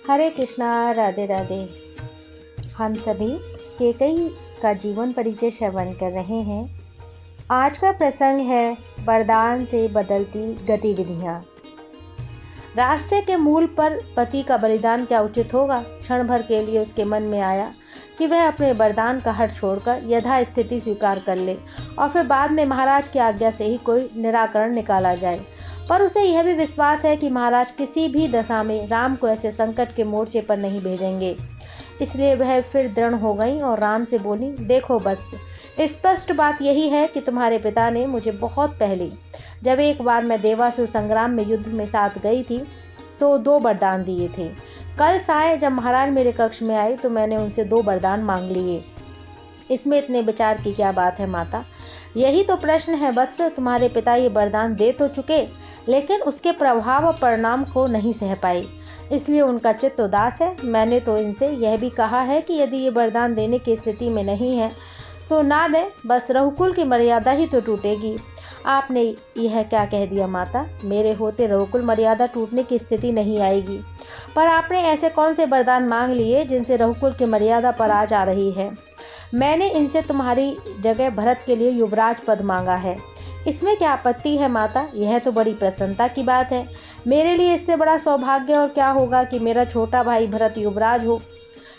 हरे कृष्णा, राधे राधे। हम सभी केकई का जीवन परिचय श्रवण कर रहे हैं। आज का प्रसंग है वरदान से बदलती गतिविधियाँ। राष्ट्र के मूल पर पति का बलिदान क्या उचित होगा? क्षण भर के लिए उसके मन में आया कि वह अपने वरदान का हठ छोड़कर यथास्थिति स्वीकार कर ले और फिर बाद में महाराज की आज्ञा से ही कोई निराकरण निकाला जाए। पर उसे यह भी विश्वास है कि महाराज किसी भी दशा में राम को ऐसे संकट के मोर्चे पर नहीं भेजेंगे। इसलिए वह फिर दृढ़ हो गई और राम से बोली, देखो बस स्पष्ट बात यही है कि तुम्हारे पिता ने मुझे बहुत पहले, जब एक बार मैं देवासुर संग्राम में युद्ध में साथ गई थी, तो 2 वरदान दिए थे। कल साय जब महाराज मेरे कक्ष में आए तो मैंने उनसे 2 वरदान मांग लिए। इसमें इतने विचार की क्या बात है माता? यही तो प्रश्न है वत्स। तुम्हारे पिता ये वरदान दे तो चुके, लेकिन उसके प्रभाव और परिणाम को नहीं सह पाए, इसलिए उनका चित्त उदास है। मैंने तो इनसे यह भी कहा है कि यदि ये वरदान देने की स्थिति में नहीं है तो ना दें, बस रघुकुल की मर्यादा ही तो टूटेगी। आपने यह क्या कह दिया माता? मेरे होते रघुकुल मर्यादा टूटने की स्थिति नहीं आएगी, पर आपने ऐसे कौन से वरदान मांग लिए जिनसे रघुकुल की मर्यादा पर आ जा रही है? मैंने इनसे तुम्हारी जगह भरत के लिए युवराज पद मांगा है। इसमें क्या आपत्ति है माता? यह तो बड़ी प्रसन्नता की बात है। मेरे लिए इससे बड़ा सौभाग्य और क्या होगा कि मेरा छोटा भाई भरत युवराज हो,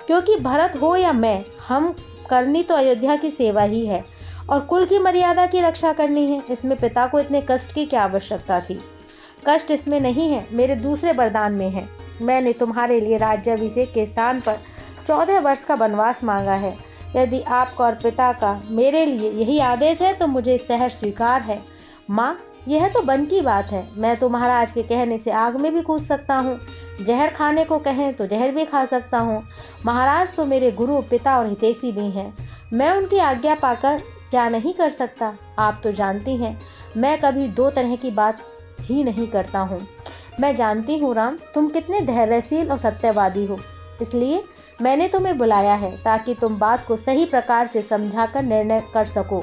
क्योंकि भरत हो या मैं, हम करनी तो अयोध्या की सेवा ही है और कुल की मर्यादा की रक्षा करनी है। इसमें पिता को इतने कष्ट की क्या आवश्यकता थी? कष्ट इसमें नहीं है, मेरे दूसरे वरदान में है। मैंने तुम्हारे लिए राज्याभिषेक के स्थान पर 14 वर्ष का वनवास मांगा है। यदि आपका और पिता का मेरे लिए यही आदेश है तो मुझे सहर्ष स्वीकार है। माँ, यह तो बन की बात है। मैं तो महाराज के कहने से आग में भी कूद सकता हूँ, जहर खाने को कहें तो जहर भी खा सकता हूँ। महाराज तो मेरे गुरु, पिता और हितैषी भी हैं। मैं उनकी आज्ञा पाकर क्या नहीं कर सकता? आप तो जानती हैं मैं कभी 2 तरह की बात ही नहीं करता हूँ। मैं जानती हूँ राम, तुम कितने धैर्यशील और सत्यवादी हो, इसलिए मैंने तुम्हें बुलाया है ताकि तुम बात को सही प्रकार से समझाकर निर्णय कर सको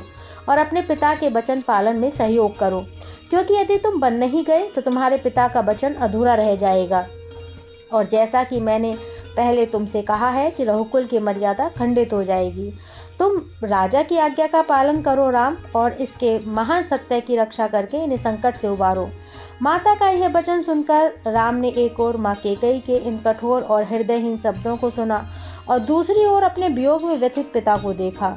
और अपने पिता के वचन पालन में सहयोग करो, क्योंकि यदि तुम बन नहीं गए तो तुम्हारे पिता का वचन अधूरा रह जाएगा। और जैसा कि मैंने पहले तुमसे कहा है कि रघुकुल की मर्यादा खंडित हो जाएगी। तुम राजा की आज्ञा का पालन करो राम, और इसके महान सत्य की रक्षा करके इन्हें संकट से उबारो। माता का यह वचन सुनकर राम ने एक ओर माँ केकई के इन कठोर और हृदयहीन शब्दों को सुना और दूसरी ओर अपने वियोग में व्यथित पिता को देखा।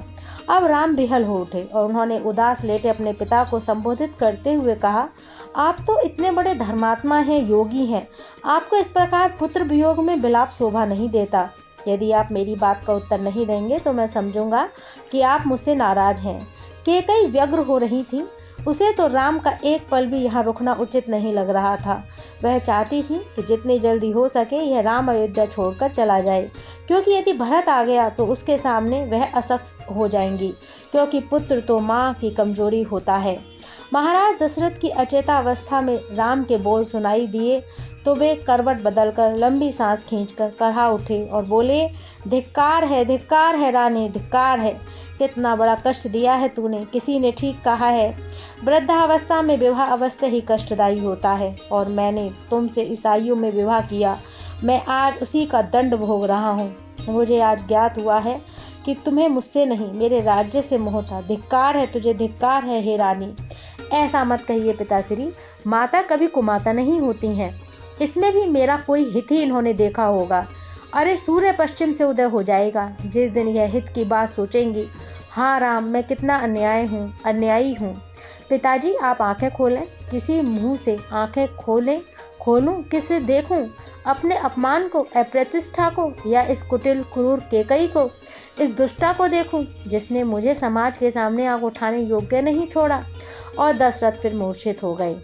अब राम विहल हो उठे और उन्होंने उदास लेटे अपने पिता को संबोधित करते हुए कहा, आप तो इतने बड़े धर्मात्मा हैं, योगी हैं, आपको इस प्रकार पुत्र वियोग में विलाप शोभा नहीं देता। यदि आप मेरी बात का उत्तर नहीं देंगे तो मैं समझूंगा कि आप मुझसे नाराज हैं। केकई व्यग्र हो रही थी। उसे तो राम का एक पल भी यहाँ रुकना उचित नहीं लग रहा था। वह चाहती थी कि जितनी जल्दी हो सके यह राम अयोध्या छोड़कर चला जाए, क्योंकि यदि भरत आ गया तो उसके सामने वह असक्त हो जाएंगी, क्योंकि पुत्र तो माँ की कमजोरी होता है। महाराज दशरथ की अचेतावस्था में राम के बोल सुनाई दिए तो वे करवट बदलकर लंबी सांस खींचकर कहा उठे और बोले, धिक्कार है रानी, धिक्कार है। कितना बड़ा कष्ट दिया है तूने। किसी ने ठीक कहा है, वृद्धावस्था में विवाह अवश्य ही कष्टदायी होता है, और मैंने तुमसे इस आयु में विवाह किया। मैं आज उसी का दंड भोग रहा हूँ। मुझे आज ज्ञात हुआ है कि तुम्हें मुझसे नहीं, मेरे राज्य से मोह था। धिक्कार है तुझे, धिक्कार है हे रानी। ऐसा मत कहिए पिताश्री, माता कभी कुमाता नहीं होती हैं। इसमें भी मेरा कोई हित ही इन्होंने देखा होगा। अरे सूर्य पश्चिम से उदय हो जाएगा जिस दिन यह हित की बात सोचेंगी। हाँ राम, मैं कितना अन्यायी हूँ। पिताजी, आप आंखें खोलें। किसी मुंह से आंखें खोलूं, किसे देखूं? अपने अपमान को, अप्रतिष्ठा को, या इस कुटिल क्रूर केकई को, इस दुष्टा को देखूं जिसने मुझे समाज के सामने आग उठाने योग्य नहीं छोड़ा। और दशरथ फिर मूर्छित हो गए।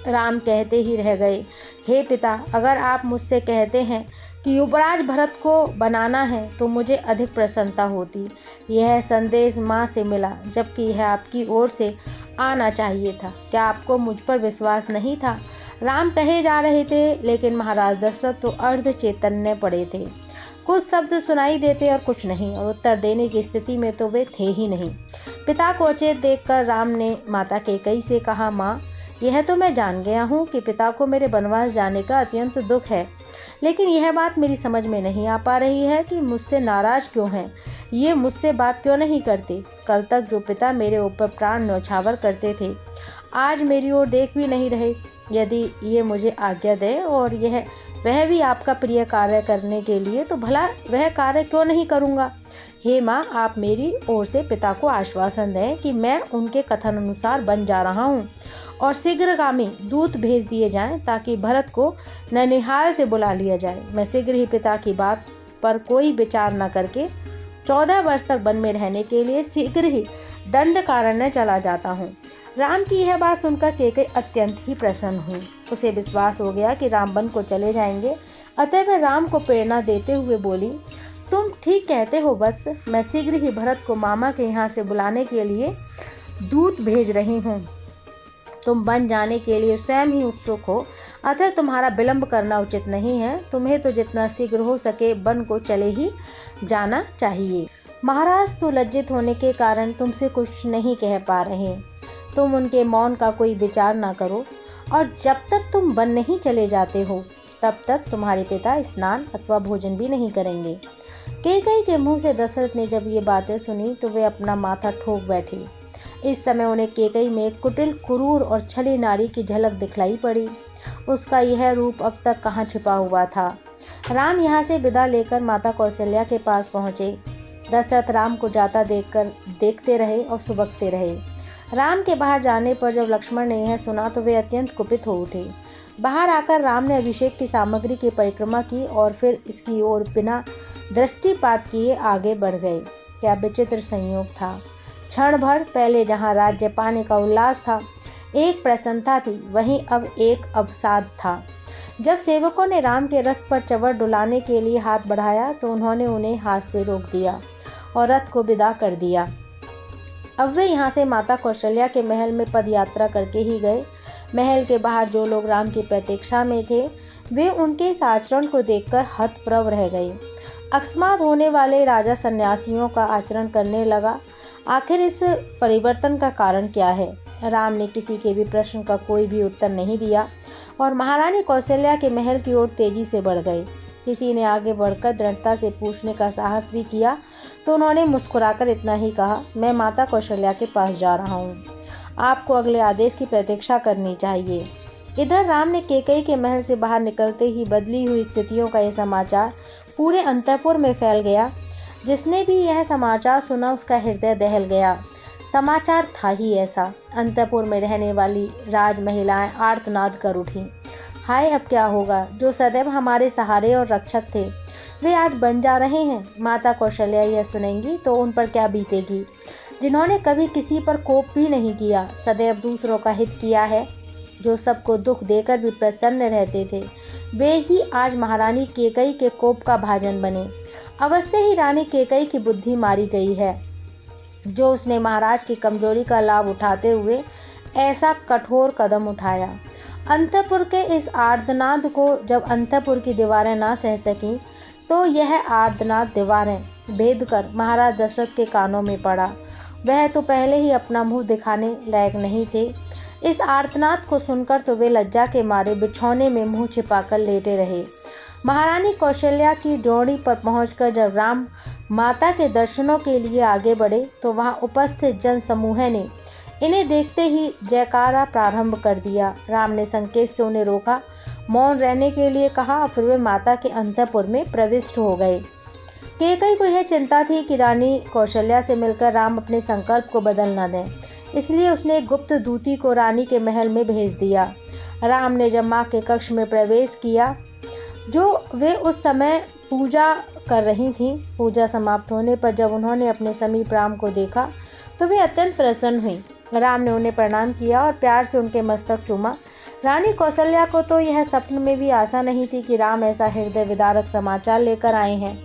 राम कहते ही रह गए, हे पिता, अगर आप मुझसे कहते हैं कि युवराज भरत को बनाना है तो मुझे अधिक प्रसन्नता होती। यह संदेश माँ से मिला, जबकि यह आपकी ओर से आना चाहिए था। क्या आपको मुझ पर विश्वास नहीं था? राम कहे जा रहे थे, लेकिन महाराज दशरथ तो अर्ध चैतन्य पड़े थे। कुछ शब्द सुनाई देते और कुछ नहीं, और उत्तर देने की स्थिति में तो वे थे ही नहीं। पिता को अचेत देखकर राम ने माता केकई से कहा, माँ, यह तो मैं जान गया हूँ कि पिता को मेरे वनवास जाने का अत्यंत दुख है, लेकिन यह बात मेरी समझ में नहीं आ पा रही है कि मुझसे नाराज क्यों हैं। ये मुझसे बात क्यों नहीं करते। कल तक जो पिता मेरे ऊपर प्राण न्यौछावर करते थे, आज मेरी ओर देख भी नहीं रहे। यदि ये मुझे आज्ञा दे और वह भी आपका प्रिय कार्य करने के लिए, तो भला वह कार्य क्यों नहीं करूँगा। हे माँ, आप मेरी ओर से पिता को आश्वासन दें कि मैं उनके कथन अनुसार बन जा रहा हूँ और शीघ्रगामी दूत भेज दिए जाएं ताकि भरत को ननिहाल से बुला लिया जाए। मैं शीघ्र ही पिता की बात पर कोई विचार न करके 14 वर्ष तक वन में रहने के लिए शीघ्र ही दंडकारण्य चला जाता हूँ। राम की यह बात सुनकर कैकेयी अत्यंत ही प्रसन्न हुई। उसे विश्वास हो गया कि राम वन को चले जाएंगे। अतः वह राम को प्रेरणा देते हुए बोली, तुम ठीक कहते हो वत्स, मैं शीघ्र ही भरत को मामा के यहाँ से बुलाने के लिए दूत भेज रही हूँ। तुम वन जाने के लिए स्वयं ही उत्सुक हो, अतः तुम्हारा विलंब करना उचित नहीं है। तुम्हें तो जितना शीघ्र हो सके वन को चले ही जाना चाहिए। महाराज तो लज्जित होने के कारण तुमसे कुछ नहीं कह पा रहे। तुम उनके मौन का कोई विचार ना करो, और जब तक तुम वन नहीं चले जाते हो तब तक तुम्हारे पिता स्नान अथवा भोजन भी नहीं करेंगे। कैकेयी के मुंह से दशरथ ने जब ये बातें सुनी तो वे अपना माथा ठोक बैठे। इस समय उन्हें कैकेयी में एक कुटिल, क्रूर और छली नारी की झलक दिखलाई पड़ी। उसका यह रूप अब तक कहाँ छिपा हुआ था। राम यहाँ से विदा लेकर माता कौशल्या के पास पहुँचे। दशरथ राम को जाता देखते रहे और सुबकते रहे। राम के बाहर जाने पर जब लक्ष्मण ने यह सुना तो वे अत्यंत कुपित हो उठे। बाहर आकर राम ने अभिषेक की सामग्री की परिक्रमा की और फिर इसकी ओर बिना दृष्टिपात किए आगे बढ़ गए। क्या विचित्र संयोग था। क्षण भर पहले जहाँ राज्य पाने का उल्लास था, एक प्रसन्नता थी, वहीं अब एक अवसाद था। जब सेवकों ने राम के रथ पर चवर डुलाने के लिए हाथ बढ़ाया तो उन्होंने उन्हें हाथ से रोक दिया और रथ को विदा कर दिया। अब वे यहाँ से माता कौशल्या के महल में पद यात्रा करके ही गए। महल के बाहर जो लोग राम की प्रतीक्षा में थे, वे उनके इस आचरण को देखकर हतप्रभ रह गए। अकस्मात होने वाले राजा सन्यासियों का आचरण करने लगा। आखिर इस परिवर्तन का कारण क्या है। राम ने किसी के भी प्रश्न का कोई भी उत्तर नहीं दिया और महारानी कौशल्या के महल की ओर तेजी से बढ़ गए। किसी ने आगे बढ़कर दृढ़ता से पूछने का साहस भी किया तो उन्होंने मुस्कुराकर इतना ही कहा, मैं माता कौशल्या के पास जा रहा हूँ। आपको अगले आदेश की प्रतीक्षा करनी चाहिए। इधर राम ने कैकेयी के महल से बाहर निकलते ही बदली हुई स्थितियों का यह समाचार पूरे अंतपुर में फैल गया। जिसने भी यह समाचार सुना उसका हृदय दहल गया। समाचार था ही ऐसा। अंतपुर में रहने वाली राज महिलाएं आर्तनाद कर उठीं। हाय, अब क्या होगा। जो सदैव हमारे सहारे और रक्षक थे, वे आज बन जा रहे हैं। माता कौशल्या यह सुनेंगी तो उन पर क्या बीतेगी। जिन्होंने कभी किसी पर कोप भी नहीं किया, सदैव दूसरों का हित किया है, जो सबको दुख देकर भी प्रसन्न रहते थे, वे ही आज महारानी कैकेयी के कोप का भाजन बने। अवश्य ही रानी कैकेयी की बुद्धि मारी गई है, जो उसने महाराज की कमजोरी का लाभ उठाते हुए ऐसा कठोर कदम उठाया। अंतपुर के इस आर्तनाद को जब अंतपुर की दीवारें ना सह सकीं, तो यह आर्तनाद दीवारें भेद कर महाराज दशरथ के कानों में पड़ा। वह तो पहले ही अपना मुंह दिखाने लायक नहीं थे। इस आर्तनाद को सुनकर तो वे लज्जा के मारे बिछौने में मुंह छिपाकर लेटे रहे। महारानी कौशल्या की ड्योढ़ी पर पहुंचकर जब राम माता के दर्शनों के लिए आगे बढ़े तो वहां उपस्थित जन समूह ने इन्हें देखते ही जयकारा प्रारंभ कर दिया। राम ने संकेत से उन्हें रोका, मौन रहने के लिए कहा, फिर वे माता के अंतपुर में प्रविष्ट हो गए। कैकेयी को यह चिंता थी कि रानी कौशल्या से मिलकर राम अपने संकल्प को बदल न दें, इसलिए उसने गुप्त दूती को रानी के महल में भेज दिया। राम ने जब माँ के कक्ष में प्रवेश किया, जो वे उस समय पूजा कर रही थीं, पूजा समाप्त होने पर जब उन्होंने अपने समीप राम को देखा तो वे अत्यंत प्रसन्न हुई। राम ने उन्हें प्रणाम किया और प्यार से उनके मस्तक चूमा। रानी कौशल्या को तो यह स्वप्न में भी आशा नहीं थी कि राम ऐसा हृदय विदारक समाचार लेकर आए हैं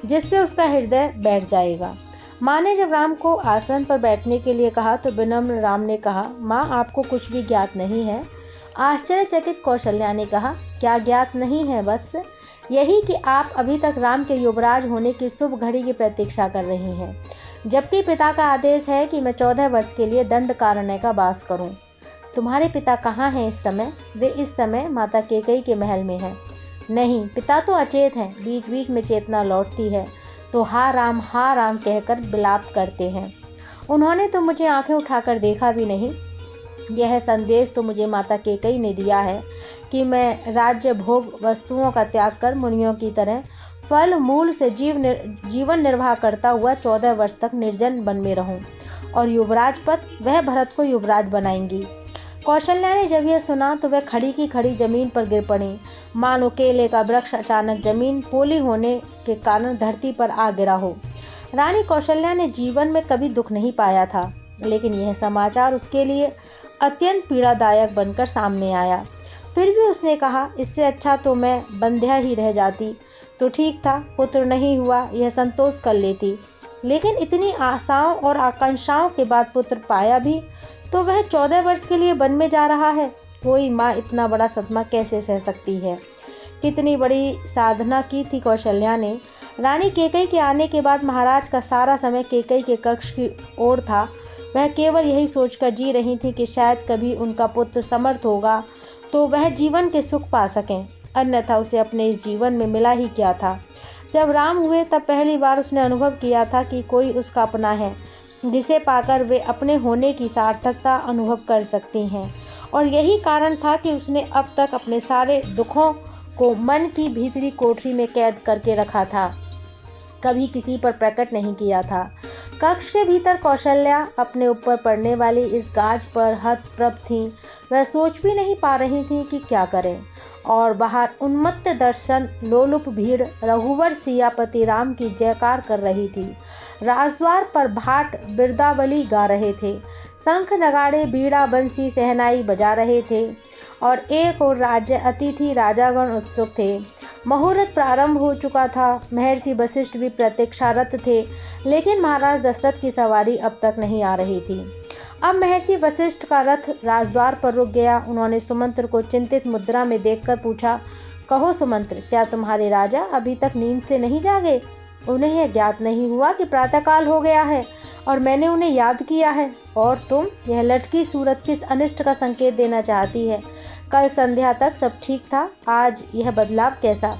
जिससे उसका हृदय बैठ जाएगा। माँ ने जब राम को आसन पर बैठने के लिए कहा तो विनम्र राम ने कहा, माँ, आपको कुछ भी ज्ञात नहीं है। आश्चर्यचकित कौशल्या ने कहा, क्या ज्ञात नहीं है वत्स? यही कि आप अभी तक राम के युवराज होने की शुभ घड़ी की प्रतीक्षा कर रही हैं, जबकि पिता का आदेश है कि मैं 14 वर्ष के लिए दंडकारण्य का वास करूं। तुम्हारे पिता कहाँ हैं इस समय? वे इस समय माता कैकेयी के महल में हैं। नहीं, पिता तो अचेत हैं, बीच बीच में चेतना लौटती है तो हा राम कहकर विलाप करते हैं। उन्होंने तो मुझे आंखें उठाकर देखा भी नहीं। यह संदेश तो मुझे माता केकई ने दिया है कि मैं राज्य भोग वस्तुओं का त्याग कर मुनियों की तरह फल मूल से जीवन निर्वाह करता हुआ 14 वर्ष तक निर्जन वन में रहूं और युवराज पद वह भरत को युवराज बनाएंगी। कौशल्या ने जब यह सुना तो वह खड़ी की खड़ी जमीन पर गिर पड़ी, मानो केले का वृक्ष अचानक जमीन पोली होने के कारण धरती पर आ गिरा हो। रानी कौशल्या ने जीवन में कभी दुख नहीं पाया था, लेकिन यह समाचार उसके लिए अत्यंत पीड़ादायक बनकर सामने आया। फिर भी उसने कहा, इससे अच्छा तो मैं बंध्या ही रह जाती तो ठीक था, पुत्र नहीं हुआ यह संतोष कर लेती। लेकिन इतनी आशाओं और आकांक्षाओं के बाद पुत्र पाया भी तो वह 14 वर्ष के लिए वन में जा रहा है। कोई माँ इतना बड़ा सदमा कैसे सह सकती है। कितनी बड़ी साधना की थी कौशल्या ने। रानी केकई के आने के बाद महाराज का सारा समय केकई के कक्ष की ओर था। वह केवल यही सोचकर जी रही थी कि शायद कभी उनका पुत्र समर्थ होगा तो वह जीवन के सुख पा सकें, अन्यथा उसे अपने इस जीवन में मिला ही क्या था। जब राम हुए तब पहली बार उसने अनुभव किया था कि कोई उसका अपना है, जिसे पाकर वे अपने होने की सार्थकता अनुभव कर सकती हैं। और यही कारण था कि उसने अब तक अपने सारे दुखों को मन की भीतरी कोठरी में कैद करके रखा था, कभी किसी पर प्रकट नहीं किया था। कक्ष के भीतर कौशल्या अपने ऊपर पड़ने वाली इस गाज पर हतप्रभ थी। वह सोच भी नहीं पा रही थी कि क्या करें। और बाहर उन्मत्त दर्शन लोलुप भीड़ रघुवर सियापति राम की जयकार कर रही थी। राजद्वार पर भाट बिरदावली गा रहे थे, शंख नगाड़े बीड़ा बंसी सहनाई बजा रहे थे और एक और राज्य अतिथि राजागण उत्सुक थे। मुहूर्त प्रारंभ हो चुका था। महर्षि वशिष्ठ भी प्रतीक्षारत थे, लेकिन महाराज दशरथ की सवारी अब तक नहीं आ रही थी। अब महर्षि वशिष्ठ का रथ राजद्वार पर रुक गया। उन्होंने सुमंत्र को चिंतित मुद्रा में देखकर पूछा, कहो सुमंत्र, क्या तुम्हारे राजा अभी तक नींद से नहीं जागे? उन्हें यह ज्ञात नहीं हुआ कि प्रातःकाल हो गया है और मैंने उन्हें याद किया है। और तुम, यह लटकी सूरत किस अनिष्ट का संकेत देना चाहती है? कल संध्या तक सब ठीक था, आज यह बदलाव कैसा?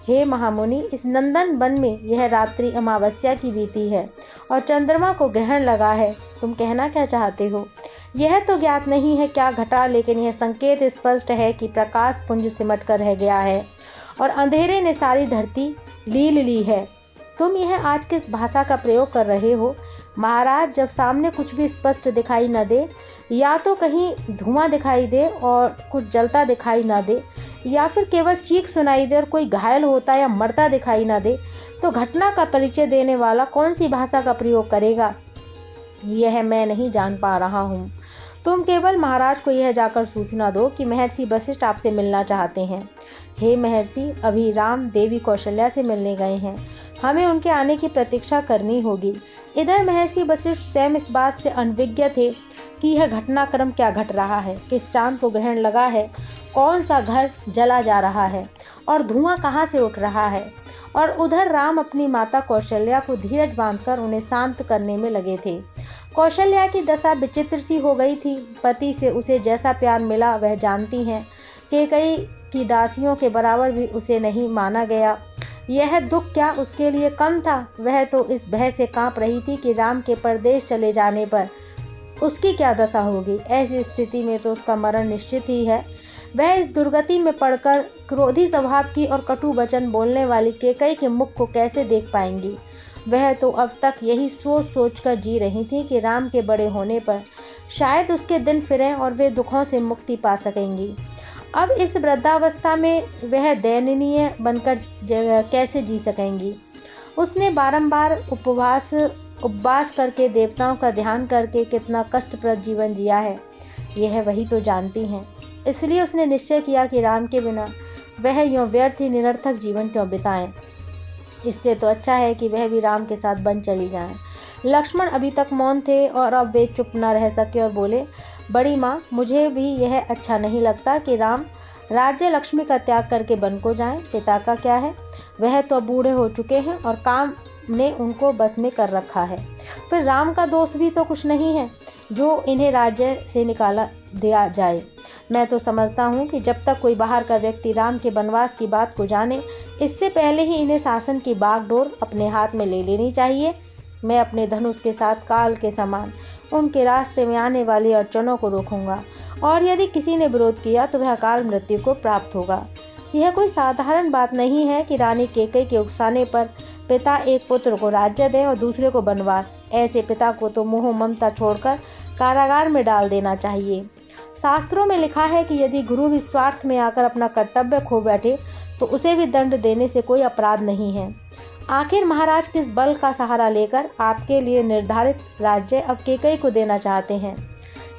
हे महामुनि, इस नंदन वन में यह रात्रि अमावस्या की बीती है और चंद्रमा को ग्रहण लगा है। तुम कहना क्या चाहते हो? यह तो ज्ञात नहीं है क्या घटा, लेकिन यह संकेत स्पष्ट है कि प्रकाश पुंज सिमट कर रह गया है और अंधेरे ने सारी धरती लील ली है। तुम यह आज किस भाषा का प्रयोग कर रहे हो? महाराज, जब सामने कुछ भी स्पष्ट दिखाई न दे, या तो कहीं धुआं दिखाई दे और कुछ जलता दिखाई न दे, या फिर केवल चीख सुनाई दे और कोई घायल होता या मरता दिखाई न दे, तो घटना का परिचय देने वाला कौन सी भाषा का प्रयोग करेगा? यह मैं नहीं जान पा रहा हूँ। तुम केवल महाराज को यह जाकर सूचना दो कि महर्षि वशिष्ठ आपसे मिलना चाहते हैं। हे महर्षि, अभी राम देवी कौशल्या से मिलने गए हैं, हमें उनके आने की प्रतीक्षा करनी होगी। इधर महर्षि वशिष्ठ स्वयं इस बात से अनभिज्ञ थे कि यह घटनाक्रम क्या घट रहा है, किस चांद को ग्रहण लगा है, कौन सा घर जला जा रहा है और धुआं कहाँ से उठ रहा है। और उधर राम अपनी माता कौशल्या को धीरज बांधकर उन्हें शांत करने में लगे थे। कौशल्या की दशा विचित्र सी हो गई थी। पति से उसे जैसा प्यार मिला वह जानती हैं, केकई की दासियों के बराबर भी उसे नहीं माना गया। यह दुख क्या उसके लिए कम था? वह तो इस भय से कांप रही थी कि राम के परदेश चले जाने पर उसकी क्या दशा होगी। ऐसी स्थिति में तो उसका मरण निश्चित ही है। वह इस दुर्गति में पड़कर क्रोधी स्वभाव की और कटु वचन बोलने वाली केकई के मुख को कैसे देख पाएंगी। वह तो अब तक यही सोच सोच कर जी रही थी कि राम के बड़े होने पर शायद उसके दिन फिरें और वे दुखों से मुक्ति पा सकेंगी। अब इस वृद्धावस्था में वह दयनीय बनकर कैसे जी सकेंगी। उसने बारंबार उपवास करके देवताओं का ध्यान करके कितना कष्टप्रद जीवन जिया है, यह वही तो जानती हैं। इसलिए उसने निश्चय किया कि राम के बिना वह यूँ व्यर्थ ही निरर्थक जीवन क्यों बिताएं। इससे तो अच्छा है कि वह भी राम के साथ वन चली जाएं। लक्ष्मण अभी तक मौन थे और अब वे चुप न रह सके और बोले, बड़ी माँ, मुझे भी यह अच्छा नहीं लगता कि राम राज्य लक्ष्मी का त्याग करके वन को जाएं। पिता का क्या है, वह तो बूढ़े हो चुके हैं और काम ने उनको बस में कर रखा है। फिर राम का दोष भी तो कुछ नहीं है जो इन्हें राज्य से निकाला दिया जाए। मैं तो समझता हूँ कि जब तक कोई बाहर का व्यक्ति राम के वनवास की बात को जाने, इससे पहले ही इन्हें शासन की बागडोर अपने हाथ में ले लेनी चाहिए। मैं अपने धनुष के साथ काल के समान उनके रास्ते में आने वाली अड़चनों को रोकूंगा, और यदि किसी ने विरोध किया तो वह अकाल मृत्यु को प्राप्त होगा। यह कोई साधारण बात नहीं है कि रानी कैकेयी के उकसाने पर पिता एक पुत्र को राज्य दें और दूसरे को वनवास। ऐसे पिता को तो मोह ममता छोड़कर कारागार में डाल देना चाहिए। शास्त्रों में लिखा है कि यदि गुरु भी स्वार्थ में आकर अपना कर्तव्य खो बैठे तो उसे भी दंड देने से कोई अपराध नहीं है। आखिर महाराज किस बल का सहारा लेकर आपके लिए निर्धारित राज्य अब कैकेयी को देना चाहते हैं?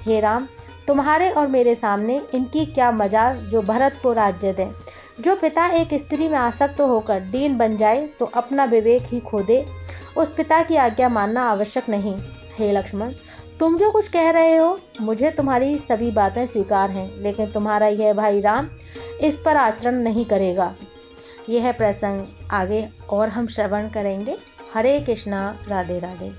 हे राम, तुम्हारे और मेरे सामने इनकी क्या मजाल जो भरत को राज्य दें। जो पिता एक स्त्री में आसक्त होकर दीन बन जाए तो अपना विवेक ही खो दे, उस पिता की आज्ञा मानना आवश्यक नहीं। हे लक्ष्मण, तुम जो कुछ कह रहे हो, मुझे तुम्हारी सभी बातें स्वीकार हैं, लेकिन तुम्हारा यह भाई राम इस पर आचरण नहीं करेगा। यह प्रसंग आगे और हम श्रवण करेंगे। हरे कृष्णा, राधे राधे।